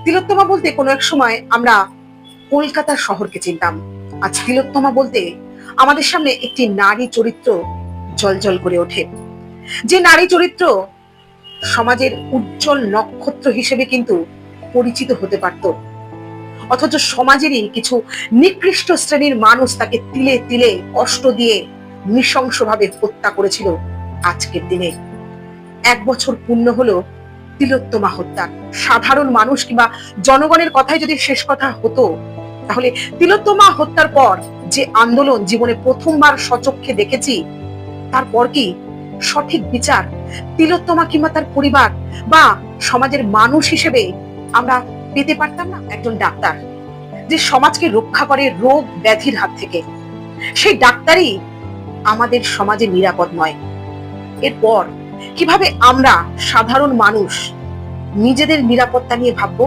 তিলোত্তমা বলতে কোনো এক সময় আমরা কলকাতার শহরকে চিনতাম। আজ তিলোত্তমা বলতে আমাদের সামনে একটি নারী চরিত্র জলজল করে ওঠে, যে নারী চরিত্র সমাজের উজ্জ্বল নক্ষত্র হিসেবে কিন্তু পরিচিত হতে পারত, অথচ সমাজেরই কিছু নিকৃষ্ট শ্রেণীর মানুষ তাকে তিলে তিলে কষ্ট দিয়ে নৃশংসভাবে হত্যা করেছিল। আজকের দিনে 1 বছর পূর্ণ হলো তিলোত্তমা হত্যা। সাধারণ মানুষ কিংবা জনগণের কথাই যদি শেষ কথা হতো, তাহলে তিলোত্তমা হত্যার পর যে আন্দোলন জীবনে প্রথমবার সচক্ষে দেখেছি, তারপর কি সঠিক বিচার তিলোত্তমা কিংবা তার পরিবার বা সমাজের মানুষ হিসেবে আমরা পেতে পারতাম না? একজন ডাক্তার যে সমাজকে রক্ষা করে রোগ ব্যাধির হাত থেকে, সেই ডাক্তারই আমাদের সমাজে নিরাপদ নয়। এরপর কিভাবে আমরা সাধারণ মানুষ নিজেদের নিরাপত্তা নিয়ে ভাববো?